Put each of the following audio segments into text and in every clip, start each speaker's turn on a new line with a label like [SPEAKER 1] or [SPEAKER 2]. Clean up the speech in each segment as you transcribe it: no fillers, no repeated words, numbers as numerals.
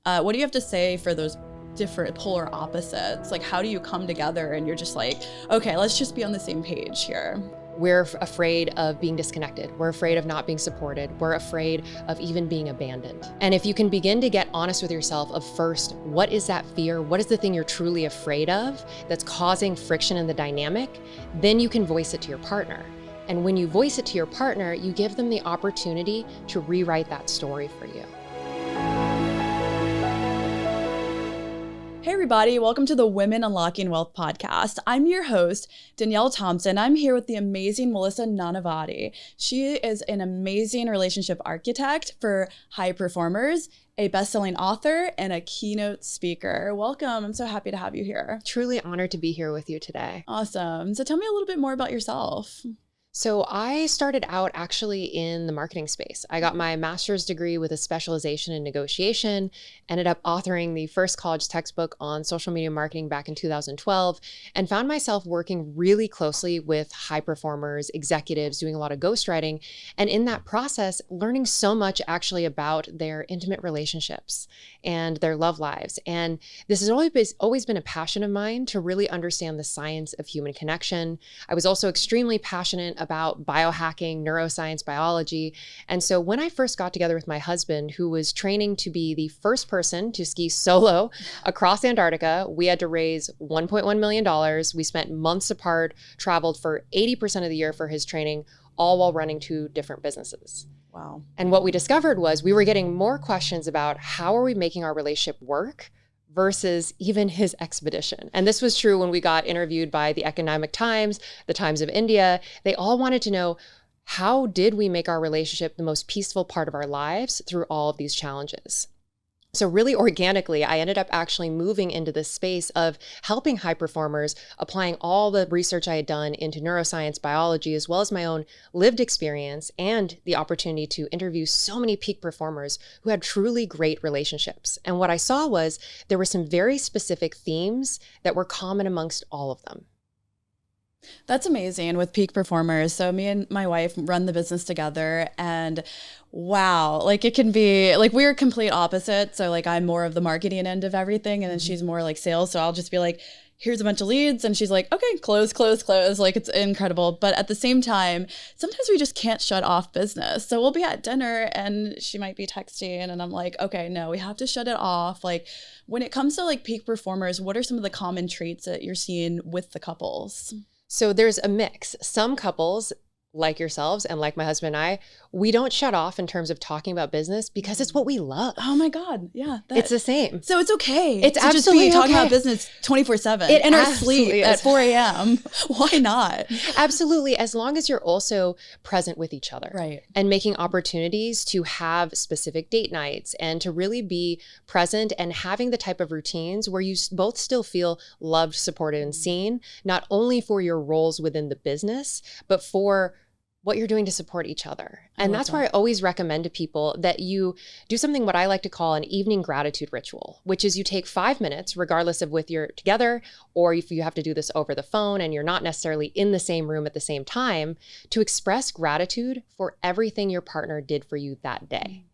[SPEAKER 1] What do you have to say for those different polar opposites? Like, how do you come together and you're just like, okay, let's just be on the same page here?
[SPEAKER 2] We're afraid of being disconnected. We're afraid of not being supported. We're afraid of even being abandoned. And if you can begin to get honest with yourself of first, what is that fear? What is the thing you're truly afraid of that's causing friction in the dynamic? Then you can voice it to your partner. And when you voice it to your partner, you give them the opportunity to rewrite that story for you.
[SPEAKER 1] Hey everybody, welcome to the Women Unlocking Wealth podcast. I'm your host, Danielle Thompson. I'm here with the amazing Melissa Nanavati. She is an amazing relationship architect for high performers, a best-selling author, and a keynote speaker. Welcome. I'm so happy to have you here.
[SPEAKER 2] Truly honored to be here with you today.
[SPEAKER 1] Awesome. So tell me a little bit more about yourself.
[SPEAKER 2] So I started out actually in the marketing space. I got my master's degree with a specialization in negotiation, ended up authoring the first college textbook on social media marketing back in 2012, and found myself working really closely with high performers, executives, doing a lot of ghostwriting. And in that process, learning so much actually about their intimate relationships and their love lives. And this has always been a passion of mine to really understand the science of human connection. I was also extremely passionate about biohacking, neuroscience, biology. And so when I first got together with my husband, who was training to be the first person to ski solo across Antarctica, we had to raise $1.1 million. We spent months apart, traveled for 80% of the year for his training, all while running two different businesses.
[SPEAKER 1] Wow.
[SPEAKER 2] And what we discovered was we were getting more questions about how are we making our relationship work versus even his expedition. And this was true when we got interviewed by the Economic Times, the Times of India. They all wanted to know, how did we make our relationship the most peaceful part of our lives through all of these challenges? So really organically, I ended up actually moving into this space of helping high performers, applying all the research I had done into neuroscience, biology, as well as my own lived experience and the opportunity to interview so many peak performers who had truly great relationships. And what I saw was there were some very specific themes that were common amongst all of them.
[SPEAKER 1] That's amazing with peak performers. So me and my wife run the business together, and wow, like it can be like we're complete opposites. So like I'm more of the marketing end of everything, and then she's more like sales. So I'll just be like, here's a bunch of leads, and she's like, okay, close. Like it's incredible. But at the same time, sometimes we just can't shut off business. So we'll be at dinner and she might be texting and I'm like, okay, no, we have to shut it off. Like when it comes to like peak performers, what are some of the common traits that you're seeing with the couples?
[SPEAKER 2] So there's a mix. Some couples, like yourselves and like my husband and I, we don't shut off in terms of talking about business because it's what we love.
[SPEAKER 1] Oh my God. Yeah.
[SPEAKER 2] It's the same.
[SPEAKER 1] So it's okay.
[SPEAKER 2] It's
[SPEAKER 1] to
[SPEAKER 2] absolutely
[SPEAKER 1] just be talking
[SPEAKER 2] okay.
[SPEAKER 1] about business 24/7
[SPEAKER 2] It
[SPEAKER 1] in our
[SPEAKER 2] absolutely
[SPEAKER 1] sleep
[SPEAKER 2] is.
[SPEAKER 1] at 4 a.m. Why not?
[SPEAKER 2] Absolutely. As long as you're also present with each other.
[SPEAKER 1] Right.
[SPEAKER 2] And making opportunities to have specific date nights and to really be present and having the type of routines where you both still feel loved, supported, and seen, not only for your roles within the business, but for what you're doing to support each other. And that's where I always recommend to people that you do something what I like to call an evening gratitude ritual, which is you take 5 minutes, regardless of whether you're together or if you have to do this over the phone and you're not necessarily in the same room at the same time, to express gratitude for everything your partner did for you that day.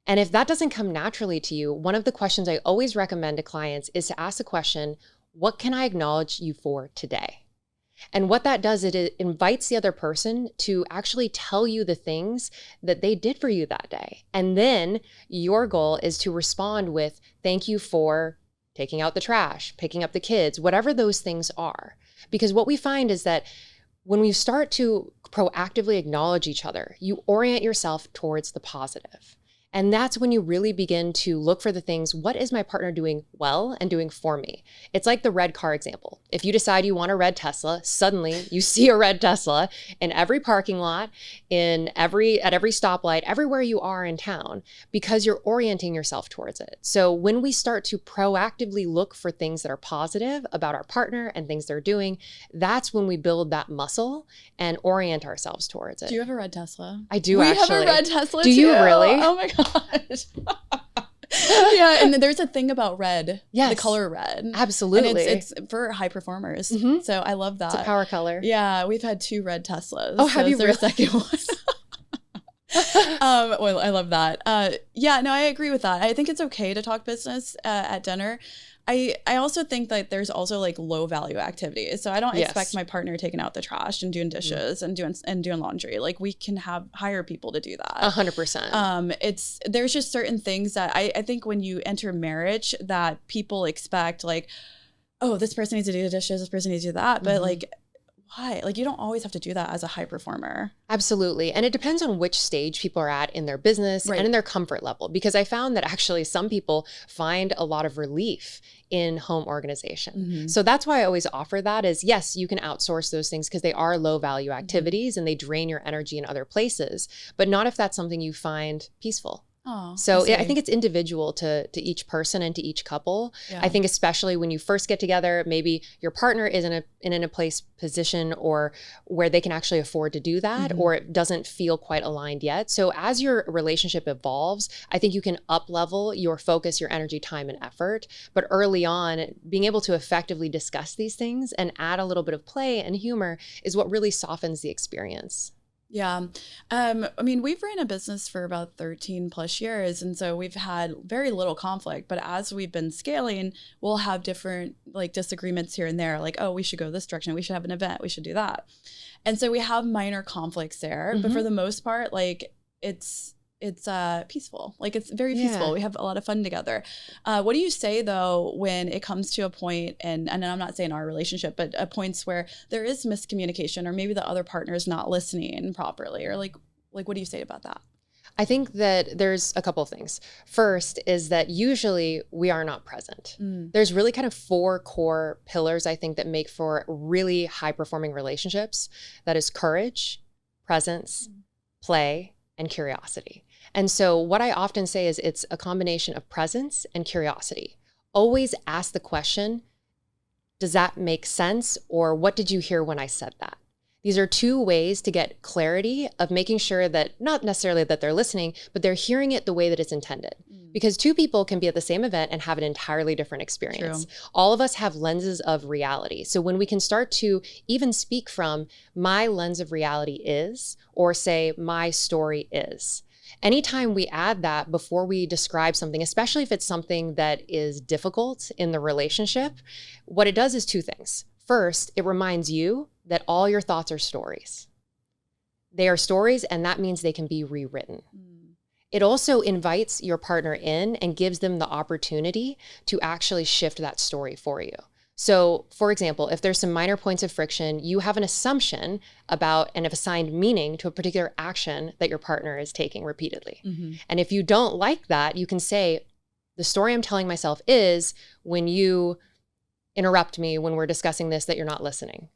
[SPEAKER 2] And if that doesn't come naturally to you, one of the questions I always recommend to clients is to ask the question, what can I acknowledge you for today? And what that does, it invites the other person to actually tell you the things that they did for you that day. And then your goal is to respond with, thank you for taking out the trash, picking up the kids, whatever those things are. Because what we find is that when we start to proactively acknowledge each other, you orient yourself towards the positive. And that's when you really begin to look for the things, what is my partner doing well and doing for me? It's like the red car example. If you decide you want a red Tesla, suddenly you see a red Tesla in every parking lot, at every stoplight, everywhere you are in town, because you're orienting yourself towards it. So when we start to proactively look for things that are positive about our partner and things they're doing, that's when we build that muscle and orient ourselves towards it.
[SPEAKER 1] Do you have a red Tesla?
[SPEAKER 2] I do,
[SPEAKER 1] we
[SPEAKER 2] actually.
[SPEAKER 1] We have a red Tesla
[SPEAKER 2] Do
[SPEAKER 1] too.
[SPEAKER 2] you really?
[SPEAKER 1] Oh my gosh. Yeah, and there's a thing about red.
[SPEAKER 2] Yes.
[SPEAKER 1] The color red.
[SPEAKER 2] Absolutely.
[SPEAKER 1] And it's for high performers.
[SPEAKER 2] Mm-hmm.
[SPEAKER 1] So I love that.
[SPEAKER 2] It's a power color.
[SPEAKER 1] Yeah, we've had 2 red Teslas.
[SPEAKER 2] Oh, have you
[SPEAKER 1] Is there
[SPEAKER 2] really?
[SPEAKER 1] a second one? Well, I love that. Yeah, no, I agree with that. I think it's okay to talk business at dinner. I also think that there's also like low value activities. So I don't expect my partner taking out the trash and doing dishes and doing laundry. Like we can hire people to do that.
[SPEAKER 2] 100%.
[SPEAKER 1] There's just certain things that I think when you enter marriage that people expect, like, oh, this person needs to do the dishes, this person needs to do that. But like, why? Like, you don't always have to do that as a high performer.
[SPEAKER 2] Absolutely. And it depends on which stage people are at in their business and in their comfort level. Because I found that actually some people find a lot of relief in home organization. So that's why I always offer that is, yes, you can outsource those things because they are low value activities and they drain your energy in other places, but not if that's something you find peaceful.
[SPEAKER 1] Oh,
[SPEAKER 2] so I think it's individual to each person and to each couple. Yeah. I think especially when you first get together, maybe your partner is in a position or where they can actually afford to do that, or it doesn't feel quite aligned yet. So as your relationship evolves, I think you can up level your focus, your energy, time, and effort. But early on, being able to effectively discuss these things and add a little bit of play and humor is what really softens the experience.
[SPEAKER 1] Yeah. I mean, we've ran a business for about 13 plus years. And so we've had very little conflict, but as we've been scaling, we'll have different like disagreements here and there. Like, oh, we should go this direction. We should have an event. We should do that. And so we have minor conflicts there, but for the most part, like it's peaceful. Like it's very peaceful. We have a lot of fun together. What do you say though, when it comes to a point, and I'm not saying our relationship, but points where there is miscommunication or maybe the other partner is not listening properly, or like what do you say about that?
[SPEAKER 2] I think that there's a couple of things. First is that usually we are not present. There's really kind of 4 core pillars, I think, that make for really high performing relationships. That is courage, presence, play, and curiosity. And so what I often say is it's a combination of presence and curiosity. Always ask the question, does that make sense? Or what did you hear when I said that? These are 2 ways to get clarity of making sure that not necessarily that they're listening, but they're hearing it the way that it's intended. Because 2 people can be at the same event and have an entirely different experience. True. All of us have lenses of reality. So when we can start to even speak from my lens of reality is, or say my story is, anytime we add that before we describe something, especially if it's something that is difficult in the relationship, what it does is 2 things. First, it reminds you that all your thoughts are stories. They are stories, and that means they can be rewritten. It also invites your partner in and gives them the opportunity to actually shift that story for you. So, for example, if there's some minor points of friction, you have an assumption about and have assigned meaning to a particular action that your partner is taking repeatedly. And if you don't like that, you can say, the story I'm telling myself is when you interrupt me when we're discussing this, that you're not listening,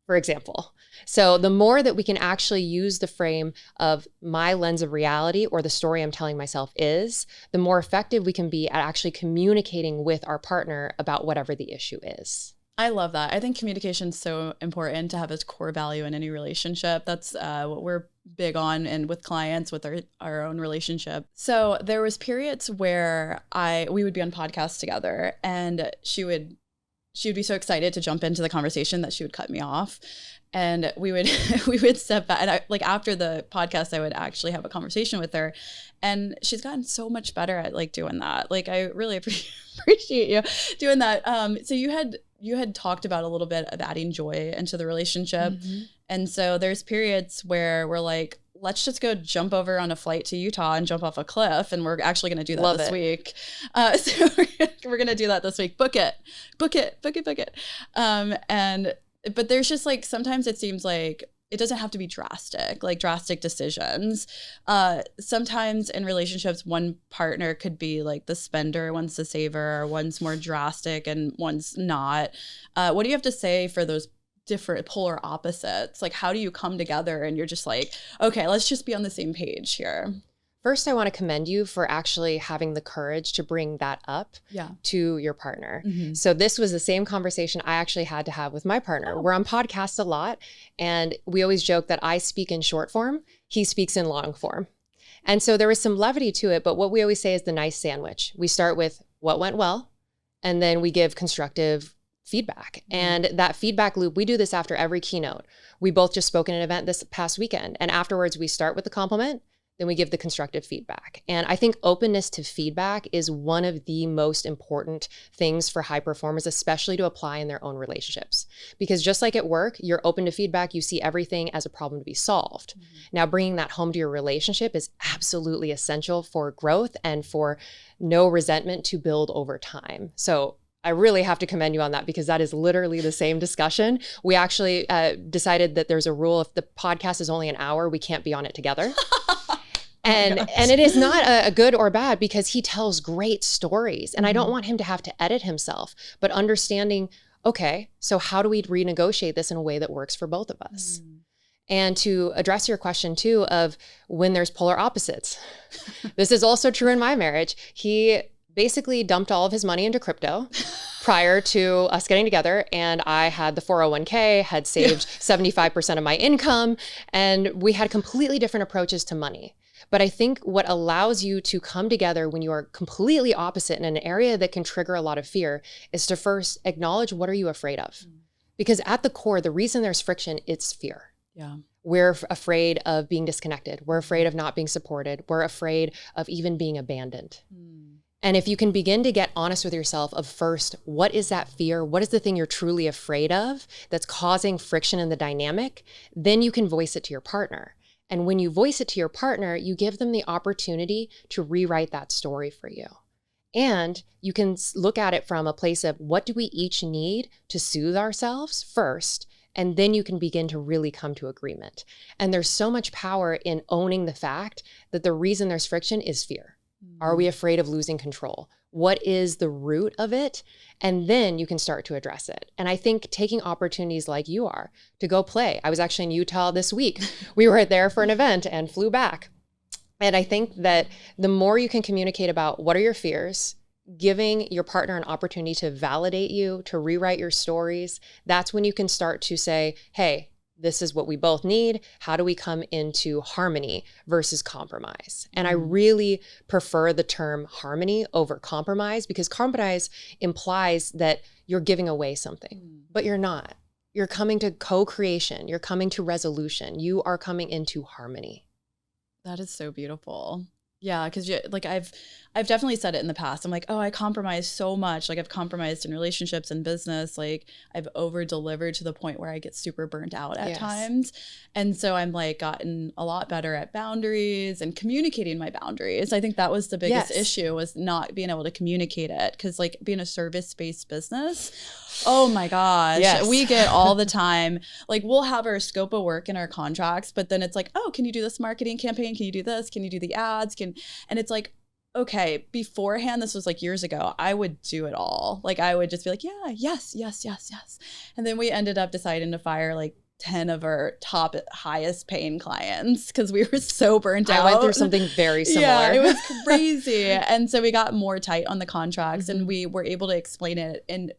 [SPEAKER 2] for example. So the more that we can actually use the frame of my lens of reality or the story I'm telling myself is, the more effective we can be at actually communicating with our partner about whatever the issue is.
[SPEAKER 1] I love that. I think communication is so important to have as core value in any relationship. That's what we're big on, and with clients, with our own relationship. So there was periods where we would be on podcasts together, and she would be so excited to jump into the conversation that she would cut me off. And we would step back. And after the podcast, I would actually have a conversation with her. And she's gotten so much better at doing that. I really appreciate you doing that. So you had talked about a little bit of adding joy into the relationship. And so there's periods where we're like, let's just go jump over on a flight to Utah and jump off a cliff. And we're actually going to do that this week. So we're going to do that this week. Book it. But there's just sometimes it seems like it doesn't have to be drastic decisions. Sometimes in relationships, one partner could be the spender, one's the saver, or one's more drastic and one's not. What do you have to say for those different polar opposites? How do you come together and you're just okay, let's just be on the same page here?
[SPEAKER 2] First, I want to commend you for actually having the courage to bring that up to your partner. So this was the same conversation I actually had to have with my partner. We're on podcasts a lot, and we always joke that I speak in short form, he speaks in long form. And so there was some levity to it, but what we always say is the nice sandwich. We start with what went well, and then we give constructive feedback. And that feedback loop, we do this after every keynote. We both just spoke at an event this past weekend, and afterwards we start with the compliment, then we give the constructive feedback. And I think openness to feedback is one of the most important things for high performers, especially to apply in their own relationships. Because just like at work, you're open to feedback, you see everything as a problem to be solved. Now, bringing that home to your relationship is absolutely essential for growth and for no resentment to build over time. So I really have to commend you on that, because that is literally the same discussion. We actually decided that there's a rule: if the podcast is only an hour, we can't be on it together. And it is not a good or bad, because he tells great stories, and I don't want him to have to edit himself, but understanding, okay, so how do we renegotiate this in a way that works for both of us? And to address your question too of when there's polar opposites. This is also true in my marriage. He basically dumped all of his money into crypto prior to us getting together. And I had the 401k, had saved 75% of my income, and we had completely different approaches to money. But I think what allows you to come together when you are completely opposite in an area that can trigger a lot of fear is to first acknowledge, what are you afraid of? Because at the core, the reason there's friction, it's fear.
[SPEAKER 1] Yeah.
[SPEAKER 2] We're afraid of being disconnected. We're afraid of not being supported. We're afraid of even being abandoned. And if you can begin to get honest with yourself of first, what is that fear? What is the thing you're truly afraid of that's causing friction in the dynamic? Then you can voice it to your partner. And when you voice it to your partner, you give them the opportunity to rewrite that story for you. And you can look at it from a place of, what do we each need to soothe ourselves first? And then you can begin to really come to agreement. And there's so much power in owning the fact that the reason there's friction is fear. Are we afraid of losing control? What is the root of it? And then you can start to address it. And I think taking opportunities like you are to go play. I was actually in Utah this week. We were there for an event and flew back. And I think that the more you can communicate about what are your fears, giving your partner an opportunity to validate you, to rewrite your stories, that's when you can start to say, hey, this is what we both need. How do we come into harmony versus compromise? And I really prefer the term harmony over compromise, because compromise implies that you're giving away something, but you're not. You're coming to co-creation. You're coming to resolution. You are coming into harmony.
[SPEAKER 1] That is so beautiful. Yeah, because like I've definitely said it in the past. I'm like, oh, I compromise so much. Like I've compromised in relationships and business. Like I've over delivered to the point where I get super burnt out at times. And so I'm like gotten a lot better at boundaries and communicating my boundaries. I think that was the biggest issue, was not being able to communicate it. Because like being a service-based business, oh my gosh, we get all the time. Like we'll have our scope of work in our contracts, but then it's like, oh, can you do this marketing campaign? Can you do this? Can you do the ads? And it's like, okay, beforehand, this was like years ago, I would do it all. Like I would just be like, yeah, yes. And then we ended up deciding to fire like 10 of our top highest paying clients because we were so burnt out.
[SPEAKER 2] I went through something very similar.
[SPEAKER 1] Yeah, it was crazy. And so we got more tight on the contracts and we were able to explain it in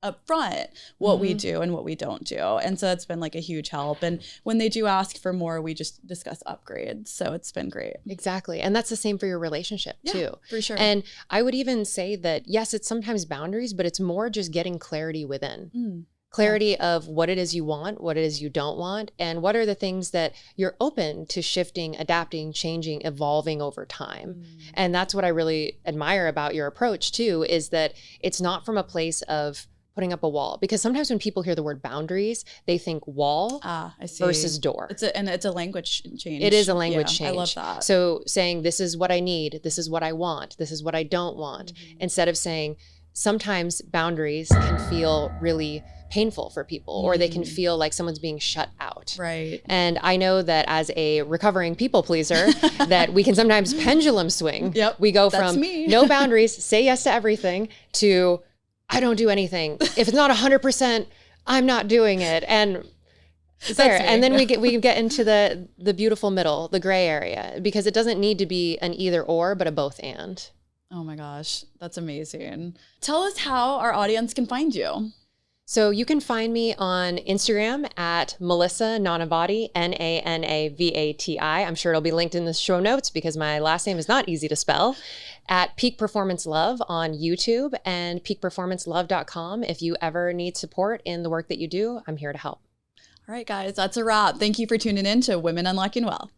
[SPEAKER 1] up front what we do and what we don't do. And so that's been like a huge help. And when they do ask for more, we just discuss upgrades. So it's been great.
[SPEAKER 2] Exactly. And that's the same for your relationship too.
[SPEAKER 1] For sure.
[SPEAKER 2] And I would even say that, yes, it's sometimes boundaries, but it's more just getting clarity within. Clarity of what it is you want, what it is you don't want, and what are the things that you're open to shifting, adapting, changing, evolving over time. And that's what I really admire about your approach too, is that it's not from a place of putting up a wall, because sometimes when people hear the word boundaries, they think wall
[SPEAKER 1] I see.
[SPEAKER 2] Versus door.
[SPEAKER 1] It's a language change.
[SPEAKER 2] It is a language change.
[SPEAKER 1] I love that.
[SPEAKER 2] So saying, this is what I need, this is what I want, this is what I don't want, instead of saying, sometimes boundaries can feel really painful for people, or they can feel like someone's being shut out.
[SPEAKER 1] Right.
[SPEAKER 2] And I know that as a recovering people pleaser, that we can sometimes pendulum swing. We go from no boundaries, say yes to everything, to I don't do anything. If it's not 100%, I'm not doing it. And there, and then we get into the beautiful middle, the gray area, because it doesn't need to be an either or, but a both and.
[SPEAKER 1] Oh my gosh, that's amazing. Tell us how our audience can find you.
[SPEAKER 2] So you can find me on Instagram at Melissa Nanavati, Nanavati. I'm sure it'll be linked in the show notes because my last name is not easy to spell. At Peak Performance Love on YouTube and peakperformancelove.com. If you ever need support in the work that you do, I'm here to help.
[SPEAKER 1] All right, guys, that's a wrap. Thank you for tuning in to Women Unlocking Wealth.